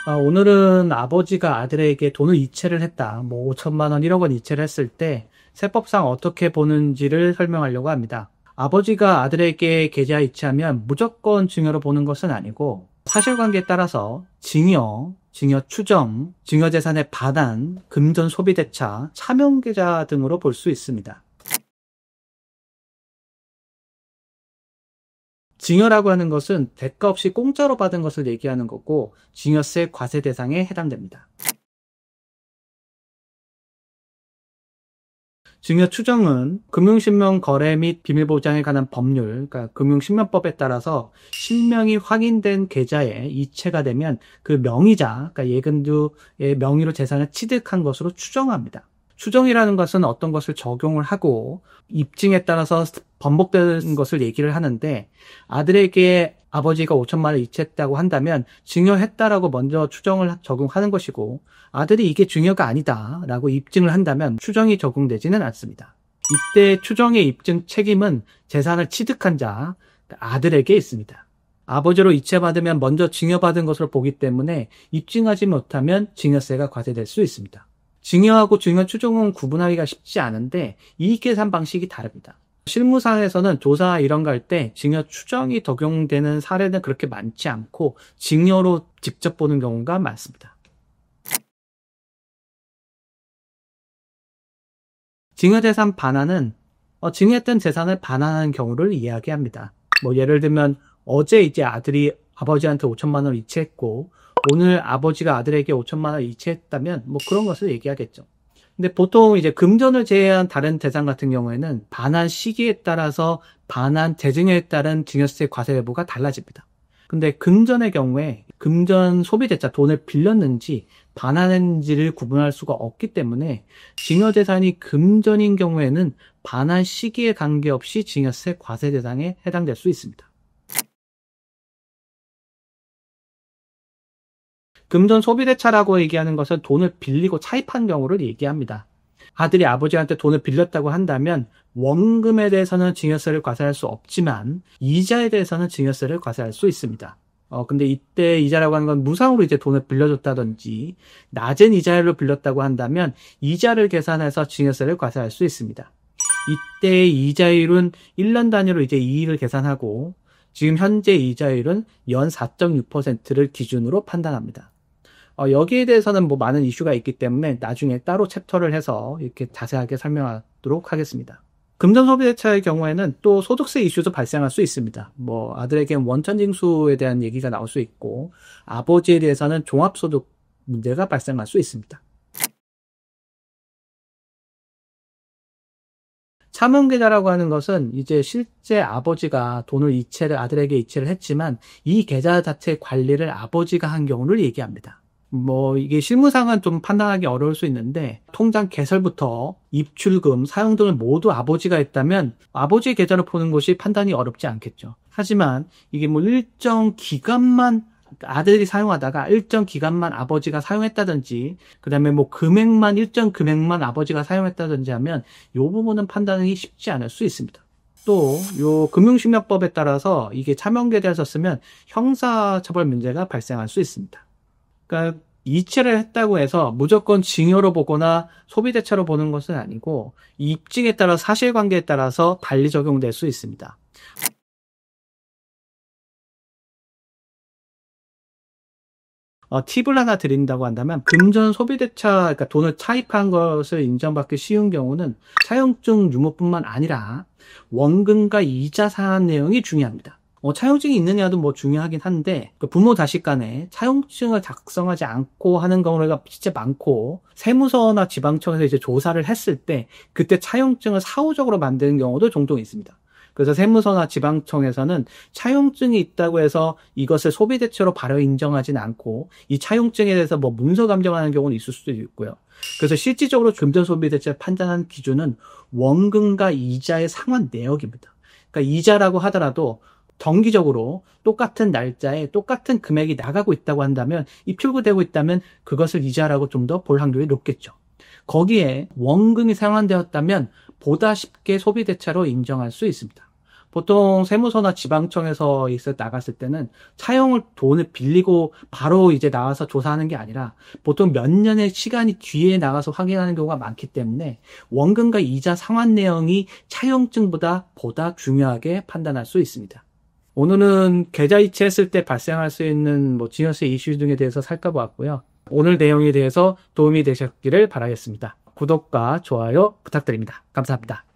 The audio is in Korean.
오늘은 아버지가 아들에게 돈을 이체를 했다. 뭐 5천만 원, 1억 원 이체를 했을 때 세법상 어떻게 보는지를 설명하려고 합니다. 아버지가 아들에게 계좌 이체하면 무조건 증여로 보는 것은 아니고 사실관계에 따라서 증여 추정, 증여재산의 반환, 금전 소비대차, 차명계좌 등으로 볼 수 있습니다. 증여라고 하는 것은 대가 없이 공짜로 받은 것을 얘기하는 거고 증여세 과세 대상에 해당됩니다. 증여 추정은 금융신명 거래 및 비밀보장에 관한 법률, 그러니까 금융신명법에 따라서 실명이 확인된 계좌에 이체가 되면 그 명의자, 그러니까 예금주의 명의로 재산을 취득한 것으로 추정합니다. 추정이라는 것은 어떤 것을 적용을 하고 입증에 따라서 번복되는 것을 얘기를 하는데 아들에게 아버지가 5천만 원 이체했다고 한다면 증여했다라고 먼저 추정을 적용하는 것이고 아들이 이게 증여가 아니다라고 입증을 한다면 추정이 적용되지는 않습니다. 이때 추정의 입증 책임은 재산을 취득한 자, 아들에게 있습니다. 아버지로 이체받으면 먼저 증여받은 것으로 보기 때문에 입증하지 못하면 증여세가 과세될 수 있습니다. 증여하고 증여 추정은 구분하기가 쉽지 않은데 이익 계산 방식이 다릅니다. 실무상에서는 조사 이런 거 할 때 증여 추정이 적용되는 사례는 그렇게 많지 않고 증여로 직접 보는 경우가 많습니다. 증여재산 반환은 증여했던 재산을 반환하는 경우를 이야기합니다. 뭐 예를 들면 어제 이제 아들이 아버지한테 5천만 원을 이체했고 오늘 아버지가 아들에게 5천만 원을 이체했다면 뭐 그런 것을 얘기하겠죠. 근데 보통 이제 금전을 제외한 다른 대상 같은 경우에는 반환 시기에 따라서 반환 재증여에 따른 증여세 과세 여부가 달라집니다. 근데 금전의 경우에 금전 소비대차 돈을 빌렸는지 반환했는지를 구분할 수가 없기 때문에 증여재산이 금전인 경우에는 반환 시기에 관계없이 증여세 과세 대상에 해당될 수 있습니다. 금전 소비대차라고 얘기하는 것은 돈을 빌리고 차입한 경우를 얘기합니다. 아들이 아버지한테 돈을 빌렸다고 한다면 원금에 대해서는 증여세를 과세할 수 없지만 이자에 대해서는 증여세를 과세할 수 있습니다. 근데 이때 이자라고 하는 건 무상으로 이제 돈을 빌려줬다든지 낮은 이자율로 빌렸다고 한다면 이자를 계산해서 증여세를 과세할 수 있습니다. 이때 이자율은 1년 단위로 이제 이익을 계산하고 지금 현재 이자율은 연 4.6%를 기준으로 판단합니다. 여기에 대해서는 뭐 많은 이슈가 있기 때문에 나중에 따로 챕터를 해서 이렇게 자세하게 설명하도록 하겠습니다. 금전 소비대차의 경우에는 또 소득세 이슈도 발생할 수 있습니다. 뭐 아들에게는 원천징수에 대한 얘기가 나올 수 있고 아버지에 대해서는 종합소득 문제가 발생할 수 있습니다. 차명계좌라고 하는 것은 이제 실제 아버지가 돈을 아들에게 이체를 했지만 이 계좌 자체 관리를 아버지가 한 경우를 얘기합니다. 뭐 이게 실무상은 좀 판단하기 어려울 수 있는데 통장 개설부터 입출금, 사용 등을 모두 아버지가 했다면 아버지의 계좌로 보는 것이 판단이 어렵지 않겠죠. 하지만 이게 뭐 일정 기간만 아들이 사용하다가 일정 기간만 아버지가 사용했다든지 그다음에 뭐 일정 금액만 아버지가 사용했다든지 하면 이 부분은 판단하기 쉽지 않을 수 있습니다. 또 요 금융식명법에 따라서 이게 차명계좌에서 쓰면 형사처벌 문제가 발생할 수 있습니다. 그러니까 이체를 했다고 해서 무조건 증여로 보거나 소비대차로 보는 것은 아니고 입증에 따라 사실관계에 따라서 달리 적용될 수 있습니다. 팁을 하나 드린다고 한다면 금전 소비대차, 그러니까 돈을 차입한 것을 인정받기 쉬운 경우는 차용증 유무뿐만 아니라 원금과 이자 상환 내용이 중요합니다. 차용증이 있느냐도 뭐 중요하긴 한데 부모 자식 간에 차용증을 작성하지 않고 하는 경우가 진짜 많고 세무서나 지방청에서 이제 조사를 했을 때 그때 차용증을 사후적으로 만드는 경우도 종종 있습니다. 그래서 세무서나 지방청에서는 차용증이 있다고 해서 이것을 소비대체로 바로 인정하지는 않고 이 차용증에 대해서 뭐 문서 감정하는 경우는 있을 수도 있고요. 그래서 실질적으로 금전 소비대체 판단하는 기준은 원금과 이자의 상환 내역입니다. 그러니까 이자라고 하더라도 정기적으로 똑같은 날짜에 똑같은 금액이 나가고 있다고 한다면 입출구되고 있다면 그것을 이자라고 좀 더 볼 확률이 높겠죠. 거기에 원금이 상환되었다면 보다 쉽게 소비대차로 인정할 수 있습니다. 보통 세무서나 지방청에서 나갔을 때는 차용을 돈을 빌리고 바로 이제 나와서 조사하는 게 아니라 보통 몇 년의 시간이 뒤에 나가서 확인하는 경우가 많기 때문에 원금과 이자 상환 내용이 차용증보다 보다 중요하게 판단할 수 있습니다. 오늘은 계좌 이체했을 때 발생할 수 있는 증여세 이슈 등에 대해서 살펴보았고요. 오늘 내용에 대해서 도움이 되셨기를 바라겠습니다. 구독과 좋아요 부탁드립니다. 감사합니다.